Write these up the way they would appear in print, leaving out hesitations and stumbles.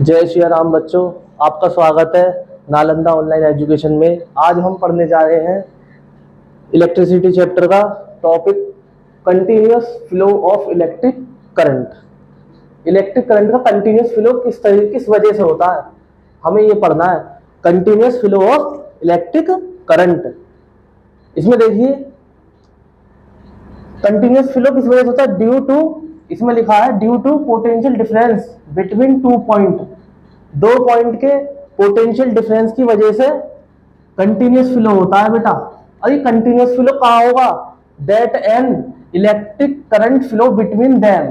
जय श्री राम बच्चों, आपका स्वागत है नालंदा ऑनलाइन एजुकेशन में। आज हम पढ़ने जा रहे हैं इलेक्ट्रिसिटी चैप्टर का topic continuous flow of electric current. Electric current का कंटिन्यूअस फ्लो किस वजह से होता है, हमें ये पढ़ना है। Continuous flow of electric current, इसमें देखिए कंटिन्यूअस फ्लो किस वजह से होता है। ड्यू टू, इसमें लिखा है due to potential difference between दो पॉइंट के पोटेंशियल डिफरेंस की वजह से कंटिन्यूअस फ्लो होता है बेटा। और ये कंटिन्यूअस फ्लो कहाँ होगा? That an electric current flow between them.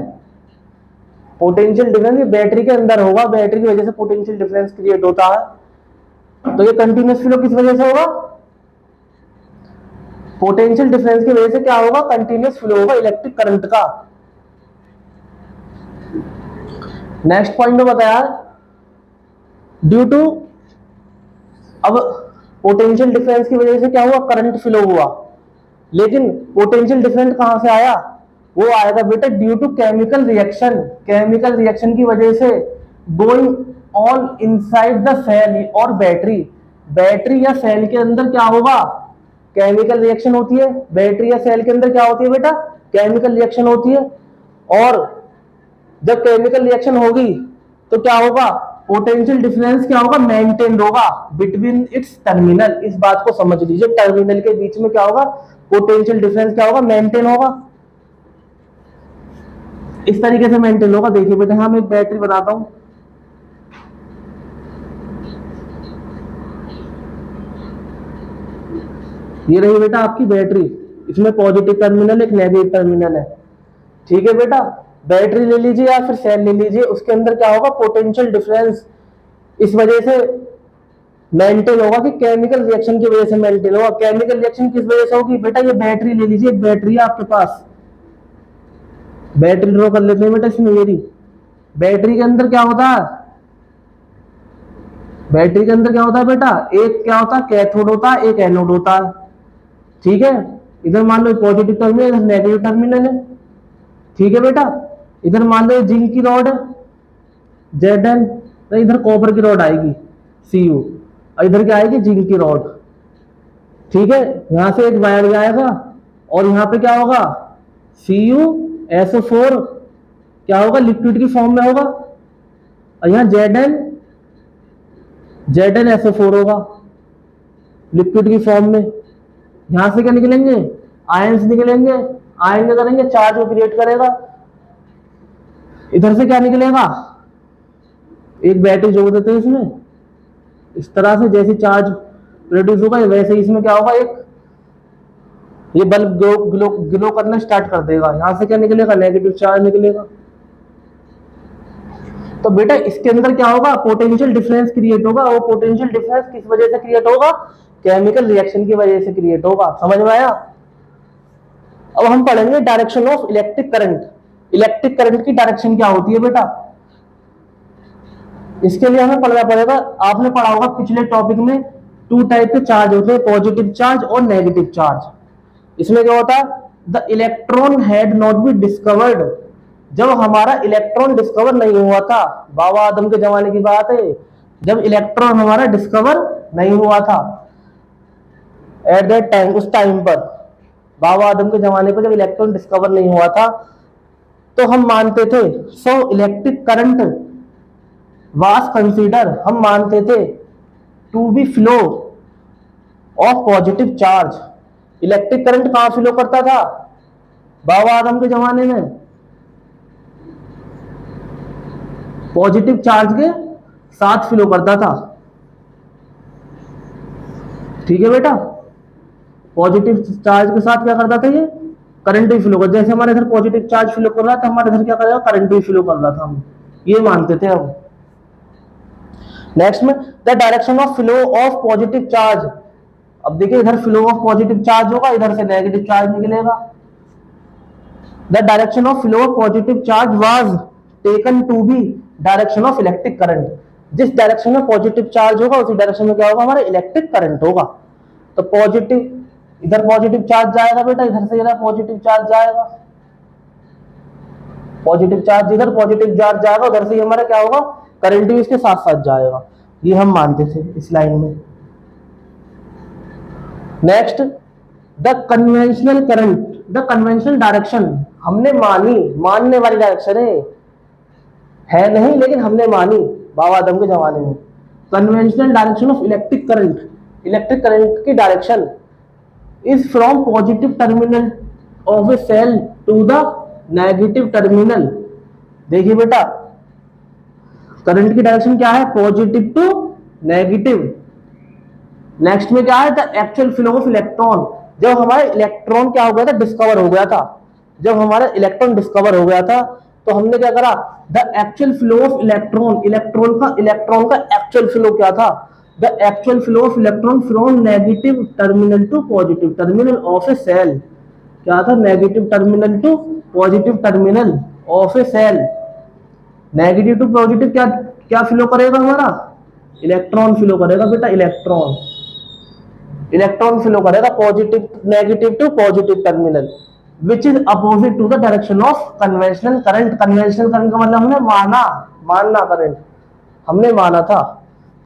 Potential difference ये बैटरी के अंदर होगा, बैटरी की वजह से पोटेंशियल डिफरेंस क्रिएट होता है। तो ये कंटिन्यूअस फ्लो किस वजह से होगा? पोटेंशियल डिफरेंस की वजह से क्या होगा? कंटिन्यूअस फ्लो होगा इलेक्ट्रिक करंट का। नेक्स्ट पॉइंट में बताया ड्यू टू, अब पोटेंशियल डिफरेंस की वजह से क्या हुआ? करंट फ्लो हुआ। लेकिन पोटेंशियल डिफरेंस कहां से आया? वो आएगा बेटा due to chemical reaction. Chemical reaction की वजह से going on inside the cell और बैटरी। बैटरी या सेल के अंदर क्या होगा? केमिकल रिएक्शन होती है। बैटरी या सेल के अंदर क्या होती है बेटा? केमिकल रिएक्शन होती है। और जब केमिकल रिएक्शन होगी तो क्या होगा? पोटेंशियल डिफरेंस क्या होगा? मेंटेन होगा बिटवीन इट्स टर्मिनल। इस बात को समझ लीजिए, टर्मिनल के बीच में क्या होगा? पोटेंशियल डिफरेंस क्या होगा? मेंटेन होगा। इस तरीके से मेंटेन होगा। देखिए बेटा, हम एक बैटरी बनाता हूं। ये रही बेटा आपकी बैटरी, इसमें पॉजिटिव टर्मिनल एक नेगेटिव टर्मिनल है। ठीक है बेटा, बैटरी ले लीजिए या फिर सेल ले लीजिए, उसके अंदर क्या होगा? पोटेंशियल डिफरेंस इस वजह से मेंटेन होगा कि केमिकल रिएक्शन की वजह से मेंटेन होगा। केमिकल रिएक्शन किस वजह से होगी बेटा? ये बैटरी ले लीजिए, बैटरी है आपके पास, बैटरी ड्रॉ कर लेते हैं बेटा इसमें। मेरी बैटरी के अंदर क्या होता है? बैटरी के अंदर क्या होता है बेटा? एक क्या होता है? कैथोड होता है, एक एनोड होता है। ठीक है, इधर मान लो पॉजिटिव टर्मिनल, इधर नेगेटिव टर्मिनल है। ठीक है बेटा, इधर मान लो जिंक की रॉड Zn, तो इधर कॉपर की रॉड आएगी Cu, और इधर क्या आएगी? जिंक की रॉड। ठीक है, यहां से एक वायर जाएगा और यहाँ पे क्या होगा? CuSO4 क्या होगा? लिक्विड की फॉर्म में होगा। और यहाँ ZnSO4 होगा लिक्विड की फॉर्म में। यहां से क्या निकलेंगे? आयंस निकलेंगे। आयन क्या करेंगे? चार्ज को क्रिएट करेगा। इधर से क्या निकलेगा? एक बैटरी जोड़ देते हैं इसमें, इस तरह से जैसे चार्ज प्रोड्यूस होगा वैसे इसमें क्या होगा? एक ये बल्ब ग्लो करना स्टार्ट कर देगा। यहां से क्या निकलेगा? नेगेटिव चार्ज निकलेगा। तो बेटा इसके अंदर क्या होगा? पोटेंशियल डिफरेंस क्रिएट होगा। वो पोटेंशियल डिफरेंस किस वजह से क्रिएट होगा? केमिकल रिएक्शन की वजह से क्रिएट होगा। समझ में आया? अब हम पढ़ेंगे direction of electric current. Electric current की डायरेक्शन क्या होती है बेटा? इसके लिए हमें पढ़ना पड़ेगा। आपने पढ़ा होगा पिछले टॉपिक में, टू टाइप के चार्ज होते हैं, पॉजिटिव चार्ज और नेगेटिव चार्ज। इसमें क्या होता है? The electron had not be discovered. जब हमारा इलेक्ट्रॉन डिस्कवर नहीं हुआ था, बाबा आदम के जमाने की बात है, जब इलेक्ट्रॉन हमारा डिस्कवर नहीं हुआ था, एट दैट टाइम, उस टाइम पर, बाबा आदम के जमाने पर जब इलेक्ट्रॉन डिस्कवर नहीं हुआ था, तो हम मानते थे so electric current was consider, हम मानते थे to be flow of positive charge. Electric current कहां फ्लो करता था? बाबा आदम के जमाने में पॉजिटिव चार्ज के साथ फ्लो करता था। ठीक है बेटा, पॉजिटिव चार्ज के साथ क्या करता था? ये करंट भी फ्लो कर, जैसे हमारे इधर पॉजिटिव चार्ज फ्लो कर रहा था, हमारे इधर क्या करेगा? करंट भी फ्लो कर रहा था। हम ये मानते थे। हम नेक्स्ट में the direction of flow of positive charge. अब देखिए, इधर फ्लो ऑफ पॉजिटिव चार्ज होगा, इधर से नेगेटिव चार्ज निकलेगा। The direction of flow of positive charge was taken to be direction of electric current. जिस डायरेक्शन में पॉजिटिव चार्ज होगा उसी डायरेक्शन में क्या होगा? हमारा इलेक्ट्रिक करंट होगा। तो पॉजिटिव, इधर पॉजिटिव चार्ज जाएगा बेटा, इधर से इधर पॉजिटिव चार्ज जाएगा। पॉजिटिव चार्ज इधर, पॉजिटिव चार्ज जाएगा उधर से, हमारा क्या होगा, करंट भी इसके साथ साथ जाएगा। ये हम मानते थे इस लाइन में। Next, the conventional current, the conventional direction, हमने मानी, मानने वाली डायरेक्शन है नहीं लेकिन हमने मानी बाबा आदम के जमाने में। Conventional direction of electric current, electric current की direction is from positive terminal of a cell to the negative terminal. देखिए बेटा, करंट की डायरेक्शन क्या है, पॉजिटिव टू नेगेटिव। नेक्स्ट में क्या है, the actual flow of electron, जब हमारा इलेक्ट्रॉन क्या हो गया था, डिस्कवर हो गया था, जब हमारा इलेक्ट्रॉन डिस्कवर हो गया था तो हमने क्या करा, the actual flow of electron, electron का एक्चुअल फ्लो क्या था, the actual flow of electron from negative terminal to positive terminal of a cell, क्या था, negative terminal to positive terminal of a cell. Negative to positive क्या क्या flow करेगा, हमारा electron flow करेगा बेटा, इलेक्ट्रॉन फ्लो करेगा positive, negative to positive terminal, which is opposite to the direction of conventional current. Conventional current का मतलब हमने मानना करंट हमने माना था,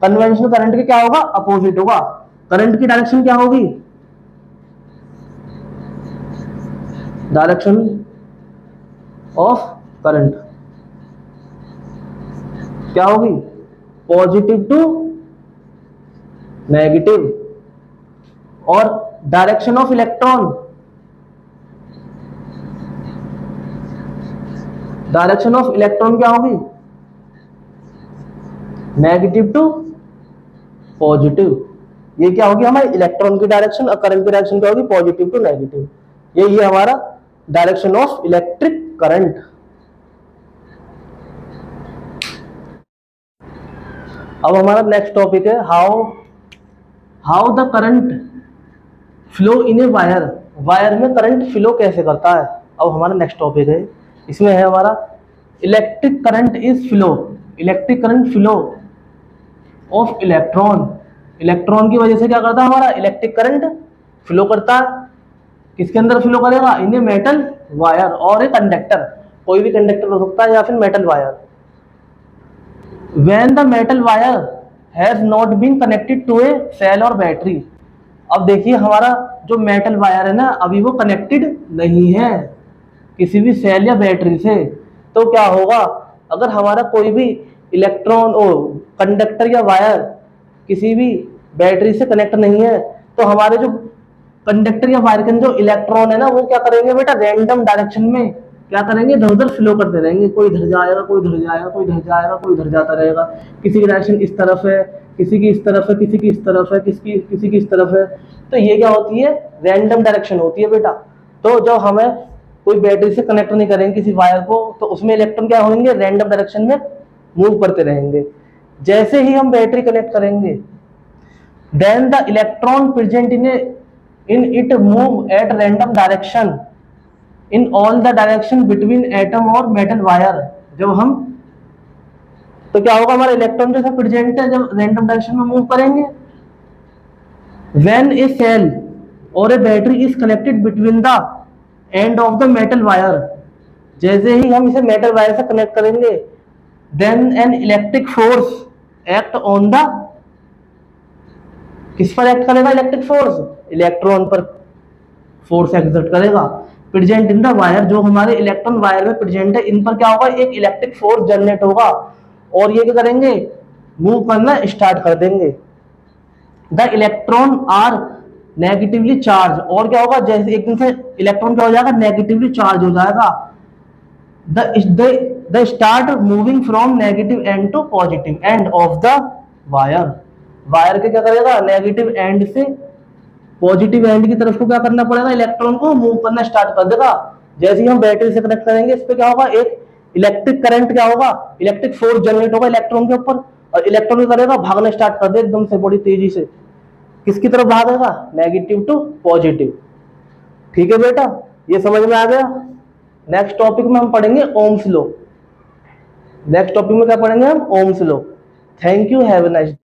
कन्वेंशनल करंट के क्या होगा, अपोजिट होगा। करंट की डायरेक्शन क्या होगी, डायरेक्शन ऑफ करंट क्या होगी, पॉजिटिव टू नेगेटिव। और direction of electron, direction of electron क्या होगी, नेगेटिव टू पॉजिटिव। ये क्या होगी हमारी इलेक्ट्रॉन की डायरेक्शन, और करंट की डायरेक्शन क्या होगी, पॉजिटिव टू नेगेटिव। ये हमारा डायरेक्शन ऑफ इलेक्ट्रिक करंट। अब हमारा नेक्स्ट टॉपिक है how the current flow in a wire, wire में करंट फ्लो कैसे करता है। अब हमारा नेक्स्ट टॉपिक है, इसमें है हमारा electric current is flow, electric current flow of electron. Electron की वजह से क्या करता है हमारा, इलेक्ट्रिक करंट फ्लो करता है। किसके अंदर फ्लो करेगा, इन ए मेटल वायर और ए कंडक्टर, कोई भी कंडक्टर हो सकता है या फिर metal wire. When the metal wire has not been connected to a cell or battery, अब देखिए हमारा जो मेटल वायर है ना, अभी वो कनेक्टेड नहीं है किसी भी सेल या बैटरी से, तो क्या होगा, अगर हमारा कोई भी इलेक्ट्रॉन कंडक्टर या वायर किसी भी बैटरी से कनेक्ट नहीं है, तो हमारे जो कंडक्टर या वायर के जो इलेक्ट्रॉन है ना, वो क्या करेंगे बेटा, रैंडम डायरेक्शन में क्या करेंगे, इधर उधर फ्लो करते रहेंगे, कोई इधर जाएगा, कोई इधर जाएगा, कोई इधर जाएगा, कोई इधर जाता रहेगा। किसी की डायरेक्शन इस तरफ है, किसी की इस तरफ है, किसी की इस तरफ है, किसी की इस तरफ है। तो ये क्या होती है, रैंडम डायरेक्शन होती है बेटा। तो जब हमें कोई बैटरी से कनेक्ट नहीं करेंगे किसी वायर को, तो उसमें इलेक्ट्रॉन क्या होंगे, रैंडम डायरेक्शन में मूव करते रहेंगे। जैसे ही हम बैटरी कनेक्ट करेंगे, then the electron present in it move at random direction in all the direction between atom और मेटल वायर। जब हम, तो क्या होगा, हमारा इलेक्ट्रॉन जैसा प्रेजेंट है, जब रैंडम डायरेक्शन में मूव करेंगे। व्हेन ए सेल और a battery is connected between the end of the metal wire, जैसे ही हम इसे मेटल वायर से कनेक्ट करेंगे, then an electric force act on the, किस पर एक्ट करेगा इलेक्ट्रिक फोर्स, इलेक्ट्रॉन पर फोर्स एक्सर्ट करेगा। प्रेजेंट इन द वायर, जो हमारे इलेक्ट्रॉन वायर में प्रेजेंट है, इन पर क्या होगा, एक इलेक्ट्रिक फोर्स जनरेट होगा, और ये क्या करेंगे, मूव करना स्टार्ट कर देंगे। The electron are negatively charge, और क्या होगा, जैसे एकदम से इलेक्ट्रॉन क्या हो जाएगा, नेगेटिवली चार्ज हो जाएगा। The start moving from negative end to positive end of the wire, wire के क्या करेगा, नेगेटिव एंड से पॉजिटिव एंड की तरफ को क्या करना पड़ेगा, इलेक्ट्रॉन को मूव करना स्टार्ट कर देगा। जैसे ही हम बैटरी से कनेक्ट करेंगे, इस पे क्या होगा, एक इलेक्ट्रिक करंट क्या होगा, इलेक्ट्रिक फोर्स जनरेट होगा इलेक्ट्रॉन के ऊपर, और इलेक्ट्रॉन क्या करेगा, भागना स्टार्ट कर दे एकदम से बड़ी तेजी से। किसकी तरफ भागेगा, नेगेटिव टू पॉजिटिव। ठीक है बेटा, ये समझ में आ गया। नेक्स्ट टॉपिक में हम पढ़ेंगे ओम्स लॉ। नेक्स्ट टॉपिक में क्या पढ़ेंगे हम, Ohm's law. Thank you, have a nice day.